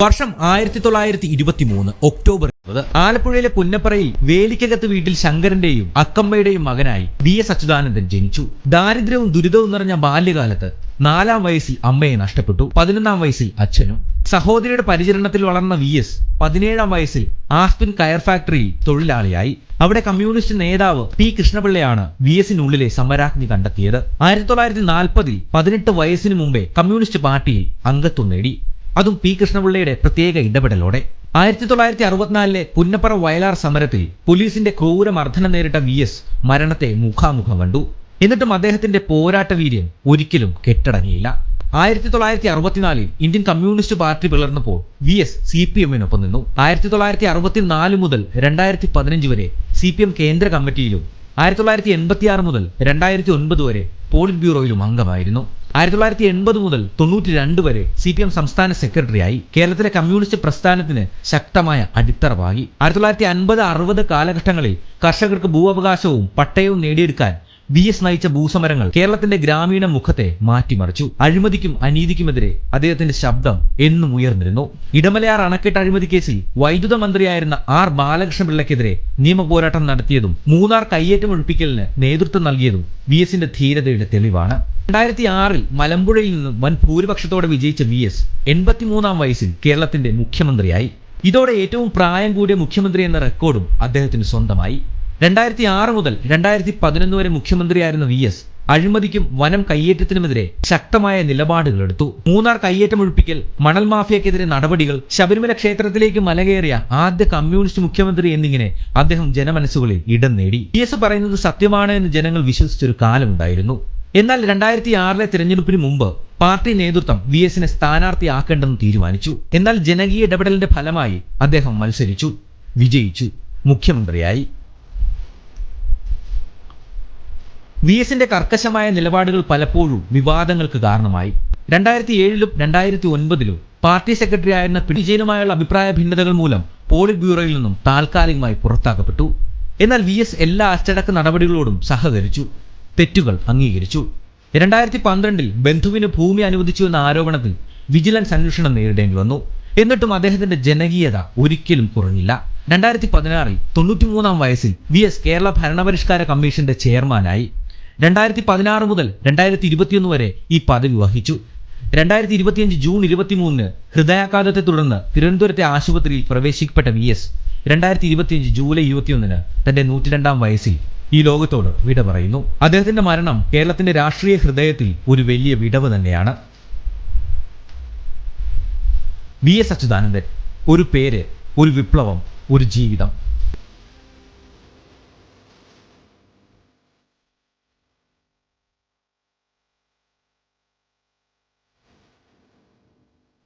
വർഷം 1923 ഒക്ടോബർ 20 ആലപ്പുഴയിലെ പുന്നപ്പറയിൽ വേലിക്കകത്ത് വീട്ടിൽ ശങ്കരന്റെയും അക്കമ്മയുടെയും മകനായി വി.എസ്. അച്യുതാനന്ദൻ ജനിച്ചു. ദാരിദ്ര്യവും ദുരിതവും നിറഞ്ഞ ബാല്യകാലത്ത് 4-ാം വയസ്സിൽ അമ്മയെ നഷ്ടപ്പെട്ടു. 11-ാം വയസ്സിൽ അച്ഛനും. സഹോദരിയുടെ പരിചരണത്തിൽ വളർന്ന വി.എസ്. 17-ാം വയസ്സിൽ ആസ്പിൻ കയർ ഫാക്ടറിയിൽ തൊഴിലാളിയായി. അവിടെ കമ്മ്യൂണിസ്റ്റ് നേതാവ് പി. കൃഷ്ണപിള്ളയാണ് വി.എസിനുള്ളിലെ സമരാഗ്നി കണ്ടെത്തിയത്. 1940-ൽ 18 വയസ്സിനു മുമ്പേ കമ്മ്യൂണിസ്റ്റ് പാർട്ടിയിൽ അംഗത്വം നേടി. അതും പി. കൃഷ്ണപിള്ളയുടെ പ്രത്യേക ഇടപെടലോടെ. 1964-ലെ പുന്നപ്പറ വയലാർ സമരത്തിൽ പോലീസിന്റെ ക്രൂരമർദ്ദനം നേരിട്ട വി.എസ്. മരണത്തെ മുഖാമുഖം കണ്ടു. എന്നിട്ടും അദ്ദേഹത്തിന്റെ പോരാട്ട വീര്യം ഒരിക്കലും കെട്ടടങ്ങിയില്ല. 1964-ൽ ഇന്ത്യൻ കമ്മ്യൂണിസ്റ്റ് പാർട്ടി പിളർന്നപ്പോൾ വി.എസ്. CPM-നൊപ്പം നിന്നു. 1964 മുതൽ 2015 വരെ CPM കേന്ദ്ര കമ്മിറ്റിയിലും 1986 മുതൽ 2009 വരെ പോളിറ്റ് ബ്യൂറോയിലും അംഗമായിരുന്നു. 1980 മുതൽ 92 വരെ CPM സംസ്ഥാന സെക്രട്ടറിയായി. കേരളത്തിലെ കമ്മ്യൂണിസ്റ്റ് പ്രസ്ഥാനത്തിന് ശക്തമായ അടിത്തറ പാകി. 1950-60 കാലഘട്ടങ്ങളിൽ കർഷകർക്ക് ഭൂവകാശവും പട്ടയവും നേടിയെടുക്കാൻ വി.എസ്. നയിച്ച ഭൂസമരങ്ങൾ കേരളത്തിന്റെ ഗ്രാമീണ മുഖത്തെ മാറ്റിമറിച്ചു. അഴിമതിക്കും അനീതിക്കുമെതിരെ അദ്ദേഹത്തിന്റെ ശബ്ദം എന്നും ഉയർന്നിരുന്നു. ഇടമലയാർ അണക്കെട്ട് അഴിമതി കേസിൽ വൈദ്യുത മന്ത്രിയായിരുന്ന ആർ. ബാലകൃഷ്ണപിള്ളയ്ക്കെതിരെ നിയമപോരാട്ടം നടത്തിയതും മൂന്നാർ കയ്യേറ്റം ഒഴിപ്പിക്കലിന് നേതൃത്വം നൽകിയതും വി.എസിന്റെ ധീരതയുടെ തെളിവാണ്. 2006-ൽ മലമ്പുഴയിൽ നിന്നും വൻ ഭൂരിപക്ഷത്തോടെ വിജയിച്ച വി.എസ്. 83-ാം വയസ്സിൽ കേരളത്തിന്റെ മുഖ്യമന്ത്രിയായി. ഇതോടെ ഏറ്റവും പ്രായം കൂടിയ മുഖ്യമന്ത്രി എന്ന റെക്കോർഡും അദ്ദേഹത്തിന് സ്വന്തമായി. 2006 മുതൽ 2011 വരെ മുഖ്യമന്ത്രിയായിരുന്ന വി.എസ്. അഴിമതിക്കും വനം കയ്യേറ്റത്തിനുമെതിരെ ശക്തമായ നിലപാടുകളെടുത്തു. മൂന്നാർ കയ്യേറ്റം ഒഴിപ്പിക്കൽ, മണൽ മാഫിയക്കെതിരെ നടപടികൾ, ശബരിമല ക്ഷേത്രത്തിലേക്ക് മലകയറിയ ആദ്യ കമ്മ്യൂണിസ്റ്റ് മുഖ്യമന്ത്രി എന്നിങ്ങനെ അദ്ദേഹം ജനമനസ്സുകളിൽ ഇടം നേടി. വി.എസ്. പറയുന്നത് സത്യമാണ് എന്ന് ജനങ്ങൾ വിശ്വസിച്ചൊരു കാലമുണ്ടായിരുന്നു. എന്നാൽ 2006-ലെ തിരഞ്ഞെടുപ്പിന് മുമ്പ് പാർട്ടി നേതൃത്വം വി.എസിനെ സ്ഥാനാർത്ഥിയാക്കേണ്ടെന്ന് തീരുമാനിച്ചു. എന്നാൽ ജനകീയ ഇടപെടലിന്റെ ഫലമായി അദ്ദേഹം മത്സരിച്ചു, വിജയിച്ചു, മുഖ്യമന്ത്രിയായി. വി.എസിന്റെ കർക്കശമായ നിലപാടുകൾ പലപ്പോഴും വിവാദങ്ങൾക്ക് കാരണമായി. 2007-ലും 2009-ലും പാർട്ടി സെക്രട്ടറി ആയിരുന്ന വിജയനുമായുള്ള അഭിപ്രായ ഭിന്നതകൾ മൂലം പോളിറ്റ് ബ്യൂറോയിൽ നിന്നും താൽക്കാലികമായി പുറത്താക്കപ്പെട്ടു. എന്നാൽ വി.എസ്. എല്ലാ അച്ചടക്ക നടപടികളോടും സഹകരിച്ചു, തെറ്റുകൾ അംഗീകരിച്ചു. 2012-ൽ ബന്ധുവിന് ഭൂമി അനുവദിച്ചു എന്ന ആരോപണത്തിൽ വിജിലൻസ് അന്വേഷണം നേരിടേണ്ടി വന്നു. എന്നിട്ടും അദ്ദേഹത്തിന്റെ ജനകീയത ഒരിക്കലും കുറഞ്ഞില്ല. 2016-ൽ 93-ാം വയസ്സിൽ വി.എസ്. കേരള ഭരണപരിഷ്കാര കമ്മീഷന്റെ ചെയർമാനായി. 2016 മുതൽ 2021 വരെ ഈ പദവി വഹിച്ചു. 2025 ജൂൺ 23-ന് ഹൃദയാഘാതത്തെ തുടർന്ന് തിരുവനന്തപുരത്തെ ആശുപത്രിയിൽ പ്രവേശിക്കപ്പെട്ട വി.എസ്. 2025 ജൂലൈ 21-ന് തന്റെ 102-ാം വയസ്സിൽ ഈ ലോകത്തോട് വിട പറയുന്നു. അദ്ദേഹത്തിന്റെ മരണം കേരളത്തിന്റെ രാഷ്ട്രീയ ഹൃദയത്തിൽ ഒരു വലിയ വിടവ് തന്നെയാണ്. വി.എസ്. അച്യുതാനന്ദൻ, ഒരു പേര്, ഒരു വിപ്ലവം, ഒരു ജീവിതം.